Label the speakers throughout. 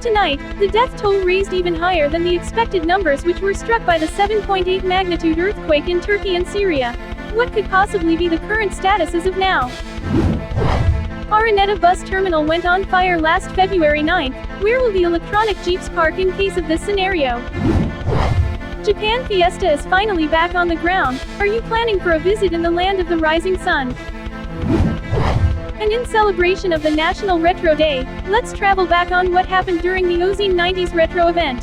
Speaker 1: Tonight, the death toll raised even higher than the expected numbers which were struck by the 7.8 magnitude earthquake in Turkey and Syria. What could possibly be the current status as of now? Araneta bus terminal went on fire last February 9th. Where will the electronic jeeps park in case of this scenario? Japan Fiesta is finally back on the ground. Are you planning for a visit in the land of the rising sun? And in celebration of the National Retro Day, let's travel back on what happened during the Ozine 90s Retro Event.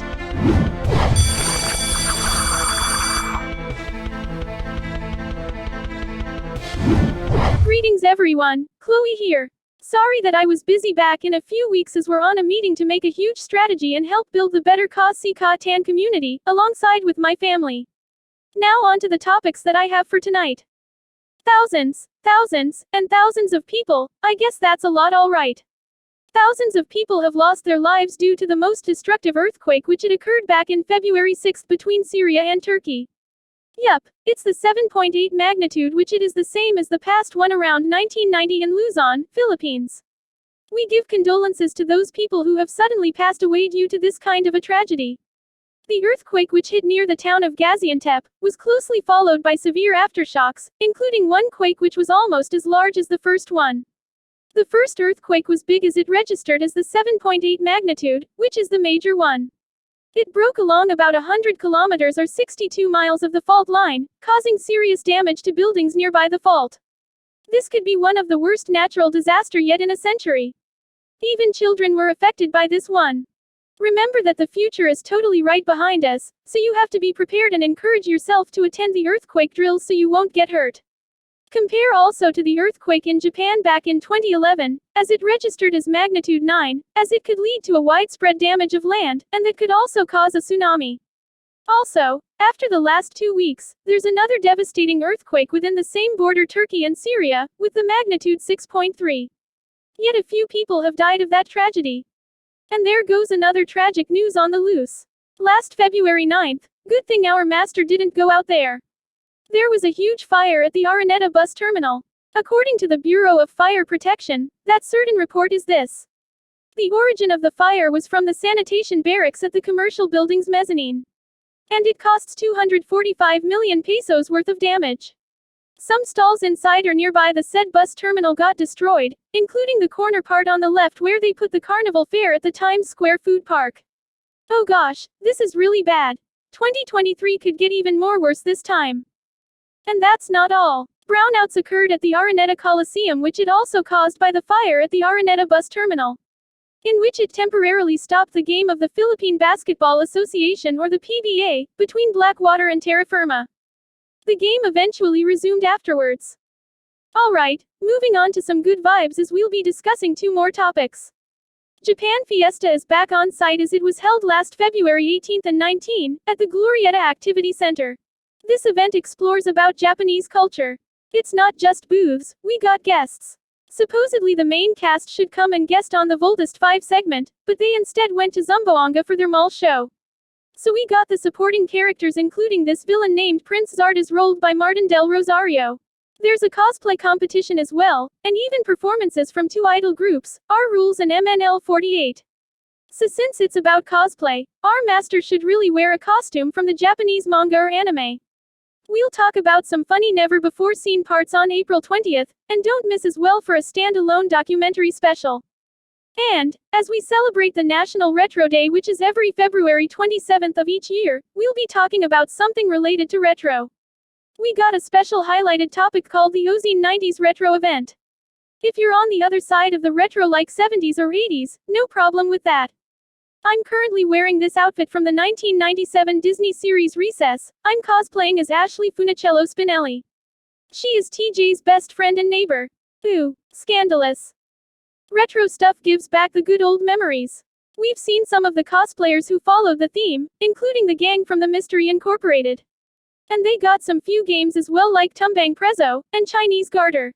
Speaker 1: Greetings everyone, Chloe here. Sorry that I was busy back in a few weeks as we're on a meeting to make a huge strategy and help build the better Ka-Si-Ka-Tan community, alongside with my family. Now on to the topics that I have for tonight. Thousands, and thousands of people, I guess that's a lot alright. Thousands of people have lost their lives due to the most destructive earthquake which had occurred back in February 6th between Syria and Turkey. Yup, it's the 7.8 magnitude which it is the same as the past one around 1990 in Luzon, Philippines. We give condolences to those people who have suddenly passed away due to this kind of a tragedy. The earthquake which hit near the town of Gaziantep was closely followed by severe aftershocks, including one quake which was almost as large as the first one. The first earthquake was big as it registered as the 7.8 magnitude, which is the major one. It broke along about 100 kilometers or 62 miles of the fault line, causing serious damage to buildings nearby the fault. This could be one of the worst natural disaster yet in a century. Even children were affected by this one. Remember that the future is totally right behind us, so you have to be prepared and encourage yourself to attend the earthquake drills so you won't get hurt. Compare also to the earthquake in Japan back in 2011, as it registered as magnitude 9, as it could lead to a widespread damage of land, and that could also cause a tsunami. Also, after the last 2 weeks, there's another devastating earthquake within the same border Turkey and Syria, with the magnitude 6.3. Yet a few people have died of that tragedy. And there goes another tragic news on the loose. Last February 9th, good thing our master didn't go out there. There was a huge fire at the Araneta bus terminal. According to the Bureau of Fire Protection, that certain report is this. The origin of the fire was from the sanitation barracks at the commercial building's mezzanine. And it costs 245 million pesos worth of damage. Some stalls inside or nearby the said bus terminal got destroyed, including the corner part on the left where they put the carnival fair at the Times Square food park. Oh gosh, this is really bad. 2023 could get even more worse this time. And that's not all. Brownouts occurred at the Araneta Coliseum, which it also caused by the fire at the Araneta bus terminal, in which it temporarily stopped the game of the Philippine Basketball Association or the PBA, between Blackwater and Terra Firma. The game eventually resumed afterwards. Alright, moving on to some good vibes as we'll be discussing 2 more topics. Japan Fiesta is back on site as it was held last February 18th and 19, at the Glorietta Activity Center. This event explores about Japanese culture. It's not just booths, we got guests. Supposedly the main cast should come and guest on the Voltest 5 segment, but they instead went to Zamboanga for their mall show. So we got the supporting characters including this villain named Prince Zardes rolled by Martin Del Rosario. There's a cosplay competition as well, and even performances from 2 idol groups, R Rules and MNL48. So since it's about cosplay, our master should really wear a costume from the Japanese manga or anime. We'll talk about some funny never-before-seen parts on April 20th, and don't miss as well for a standalone documentary special. And, as we celebrate the National Retro Day, which is every February 27th of each year, we'll be talking about something related to retro. We got a special highlighted topic called the Ozine 90s Retro Event. If you're on the other side of the retro like 70s or 80s, no problem with that. I'm currently wearing this outfit from the 1997 Disney series Recess. I'm cosplaying as Ashley Funicello Spinelli. She is TJ's best friend and neighbor. Ooh, scandalous. Retro stuff gives back the good old memories. We've seen some of the cosplayers who followed the theme, including the gang from the Mystery Incorporated. And they got some few games as well like Tumbang Prezzo, and Chinese Garter.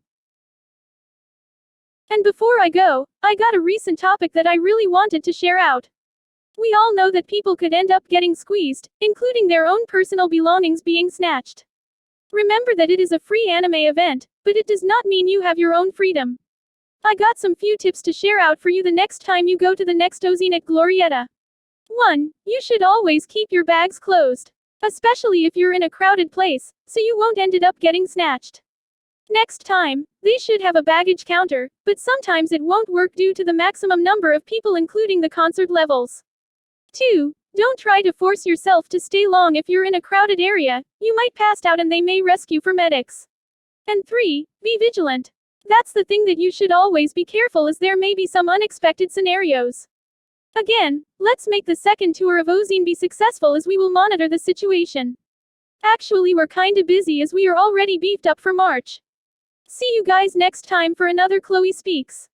Speaker 1: And before I go, I got a recent topic that I really wanted to share out. We all know that people could end up getting squeezed, including their own personal belongings being snatched. Remember that it is a free anime event, but it does not mean you have your own freedom. I got some few tips to share out for you the next time you go to the next Ozine at Glorietta. 1. You should always keep your bags closed. Especially if you're in a crowded place, so you won't end up getting snatched. Next time, they should have a baggage counter, but sometimes it won't work due to the maximum number of people including the concert levels. 2. Don't try to force yourself to stay long if you're in a crowded area, you might pass out and they may rescue for medics. And 3. Be vigilant. That's the thing that you should always be careful as there may be some unexpected scenarios. Again, let's make the second tour of Ozine be successful as we will monitor the situation. Actually we're kinda busy as we are already beefed up for March. See you guys next time for another Chloe Speaks.